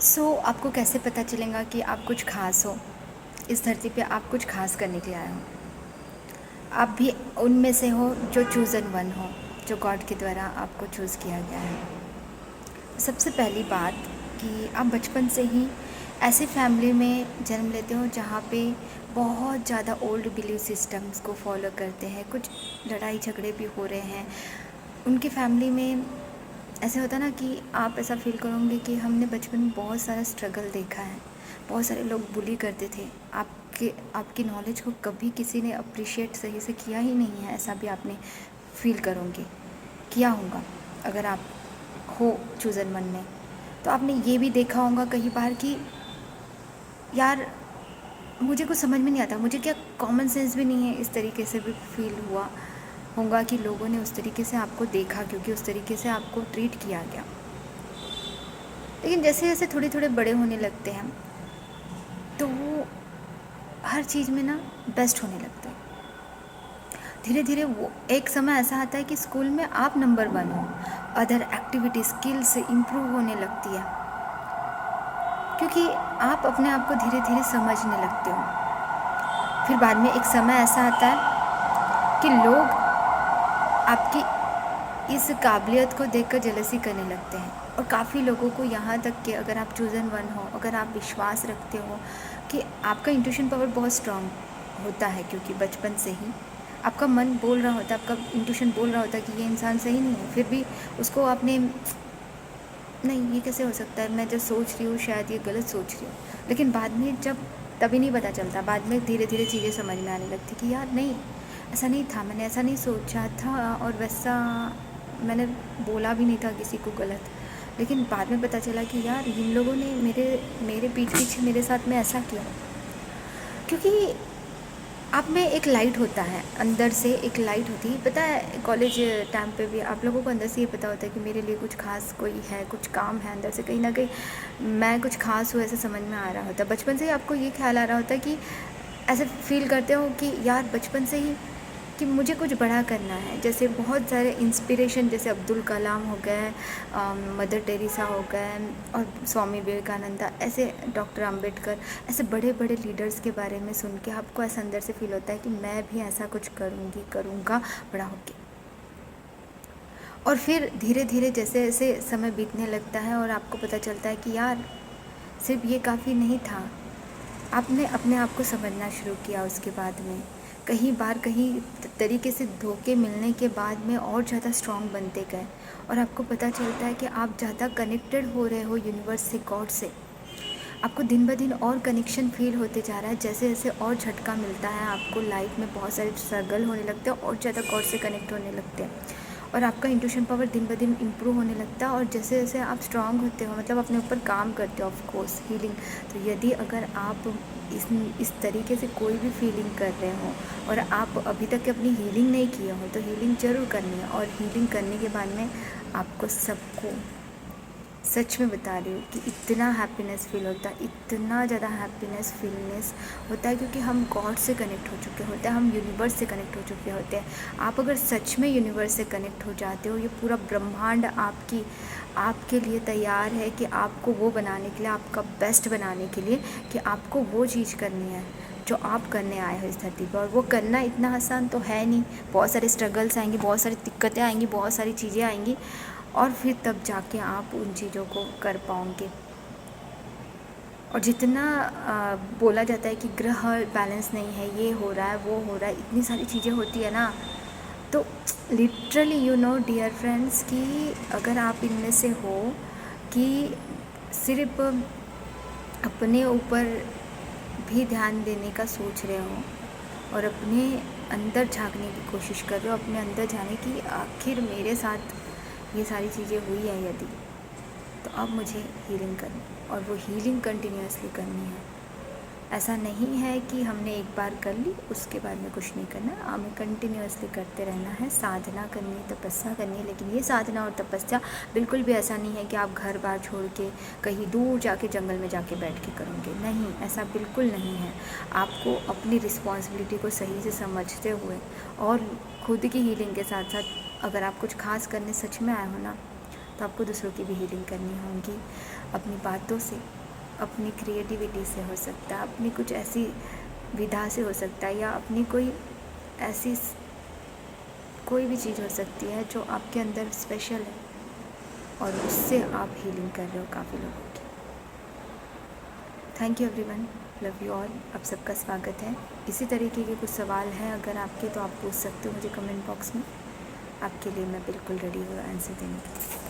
आपको कैसे पता चलेगा कि आप कुछ ख़ास हो? इस धरती पे आप कुछ ख़ास करने के लिए आए हो। आप भी उनमें से हो जो चूज़न वन हो, जो गॉड के द्वारा आपको चूज़ किया गया है। सबसे पहली बात कि आप बचपन से ही ऐसी फैमिली में जन्म लेते हो जहाँ पे बहुत ज़्यादा ओल्ड बिलीव सिस्टम्स को फॉलो करते हैं, कुछ लड़ाई झगड़े भी हो रहे हैं। उनकी फैमिली में ऐसे होता ना कि आप ऐसा फील करोगे कि हमने बचपन में बहुत सारा स्ट्रगल देखा है, बहुत सारे लोग बुली करते थे, आपकी नॉलेज को कभी किसी ने अप्रिशिएट सही से किया ही नहीं है, ऐसा भी आपने फील करोगे, किया होगा अगर आप हो चूज़न वन में। तो आपने ये भी देखा होगा कई बार कि यार मुझे कुछ समझ में नहीं आता, मुझे क्या कॉमन सेंस भी नहीं है, इस तरीके से भी फील हुआ होगा कि लोगों ने उस तरीके से आपको देखा क्योंकि उस तरीके से आपको ट्रीट किया गया। लेकिन जैसे जैसे थोड़े थोड़े बड़े होने लगते हैं तो वो हर चीज़ में ना बेस्ट होने लगता है। धीरे धीरे वो एक समय ऐसा आता है कि स्कूल में आप नंबर वन हो, अदर एक्टिविटी स्किल्स इम्प्रूव होने लगती है क्योंकि आप अपने आप को धीरे धीरे समझने लगते हो। फिर बाद में एक समय ऐसा आता है कि लोग आपकी इस काबिलियत को देखकर जेलसी करने लगते हैं और काफ़ी लोगों को यहाँ तक कि अगर आप चूज़न वन हो, अगर आप विश्वास रखते हो कि आपका इंट्यूशन पावर बहुत स्ट्रांग होता है क्योंकि बचपन से ही आपका मन बोल रहा होता है, आपका इंट्यूशन बोल रहा होता है कि ये इंसान सही नहीं है, फिर भी उसको आपने नहीं ये कैसे हो सकता है, मैं जो सोच रही हूँ शायद ये गलत सोच रही हूँ। लेकिन बाद में जब तभी नहीं पता चलता, बाद में धीरे धीरे चीज़ें समझ में आने लगती कि यार नहीं ऐसा नहीं था, मैंने ऐसा नहीं सोचा था और वैसा मैंने बोला भी नहीं था किसी को गलत। लेकिन बाद में पता चला कि यार इन लोगों ने मेरे मेरे पीठ पीछे मेरे साथ में ऐसा किया क्योंकि आप में एक लाइट होता है, अंदर से एक लाइट होती है। पता है कॉलेज टाइम पे भी आप लोगों को अंदर से ये पता होता है कि मेरे लिए कुछ खास कोई है, कुछ काम है अंदर से, कहीं ना कहीं मैं कुछ खास हूँ ऐसा समझ में आ रहा होता है। बचपन से ही आपको ये ख्याल आ रहा होता है कि ऐसे फील करते हो कि यार बचपन से ही कि मुझे कुछ बड़ा करना है। जैसे बहुत सारे इंस्पिरेशन जैसे अब्दुल कलाम हो गए, मदर टेरेसा हो गए और स्वामी विवेकानंद, ऐसे डॉक्टर अंबेडकर, ऐसे बड़े बड़े लीडर्स के बारे में सुन के आपको ऐसा अंदर से फील होता है कि मैं भी ऐसा कुछ करूँगी करूँगा बड़ा होके। और फिर धीरे धीरे जैसे जैसे समय बीतने लगता है और आपको पता चलता है कि यार सिर्फ ये काफ़ी नहीं था, आपने अपने आप को समझना शुरू किया। उसके बाद में कहीं बार कहीं तरीके से धोखे मिलने के बाद में और ज़्यादा स्ट्रॉन्ग बनते गए और आपको पता चलता है कि आप ज़्यादा कनेक्टेड हो रहे हो यूनिवर्स से, गॉड से। आपको दिन ब दिन और कनेक्शन फील होते जा रहा है, जैसे जैसे और झटका मिलता है आपको लाइफ में, बहुत सारे स्ट्रगल होने लगते हैं और ज़्यादा गॉड से कनेक्ट होने लगते हैं और आपका इंट्यूशन पावर दिन ब दिन इम्प्रूव होने लगता है। और जैसे जैसे आप स्ट्रांग होते हो, मतलब अपने ऊपर काम करते हो, ऑफ कोर्स हीलिंग। तो यदि अगर आप इस तरीके से कोई भी फीलिंग कर रहे हो और आप अभी तक अपनी हीलिंग नहीं किए हो तो हीलिंग ज़रूर करनी है। और हीलिंग करने के बाद में आपको सबको सच में बता रही हूँ कि इतना हैप्पीनेस फील होता है, इतना ज़्यादा हैप्पीनेस फीलनेस होता है क्योंकि हम गॉड से कनेक्ट हो चुके होते हैं, हम यूनिवर्स से कनेक्ट हो चुके होते हैं। आप अगर सच में यूनिवर्स से कनेक्ट हो जाते हो, ये पूरा ब्रह्मांड आपके लिए तैयार है कि आपको वो बनाने के लिए, आपका बेस्ट बनाने के लिए, कि आपको वो चीज़ करनी है जो आप करने आए हो इस धरती पर। और वो करना इतना आसान तो है नहीं, बहुत सारे स्ट्रगल्स आएंगी, बहुत सारी दिक्कतें आएंगी, बहुत सारी चीज़ें आएंगी और फिर तब जाके आप उन चीज़ों को कर पाओगे। और जितना बोला जाता है कि ग्रह बैलेंस नहीं है, ये हो रहा है वो हो रहा है, इतनी सारी चीज़ें होती है ना, तो literally you know dear friends कि अगर आप इनमें से हो कि सिर्फ अपने ऊपर भी ध्यान देने का सोच रहे हो और अपने अंदर झांकने की कोशिश कर रहे हो, अपने अंदर जाने की आखिर मेरे साथ ये सारी चीज़ें हुई है यदि, तो अब मुझे हीलिंग करनी और वो हीलिंग कंटिन्यूसली करनी है। ऐसा नहीं है कि हमने एक बार कर ली उसके बाद में कुछ नहीं करना, हमें कंटिन्यूसली करते रहना है, साधना करनी है, तपस्या करनी है। लेकिन ये साधना और तपस्या बिल्कुल भी ऐसा नहीं है कि आप घर बार छोड़ के कहीं दूर जाके जंगल में जाके बैठ के करोगे, नहीं, ऐसा बिल्कुल नहीं है। आपको अपनी रिस्पॉन्सिबिलिटी को सही से समझते हुए और खुद की हीलिंग के साथ साथ अगर आप कुछ खास करने सच में आए हो ना, तो आपको दूसरों की भी हीलिंग करनी होगी। अपनी बातों से, अपनी क्रिएटिविटी से हो सकता है, अपनी कुछ ऐसी विधा से हो सकता है, या अपनी कोई ऐसी कोई भी चीज़ हो सकती है जो आपके अंदर स्पेशल है और उससे आप हीलिंग कर रहे हो काफ़ी लोगों की। Thank you everyone, love you all. आप सबका स्वागत है। इसी तरीके के कुछ सवाल हैं अगर आपके, तो आप पूछ सकते हो मुझे कमेंट बॉक्स में। आपके लिए मैं बिल्कुल रेडी हूँ आंसर देने के लिए।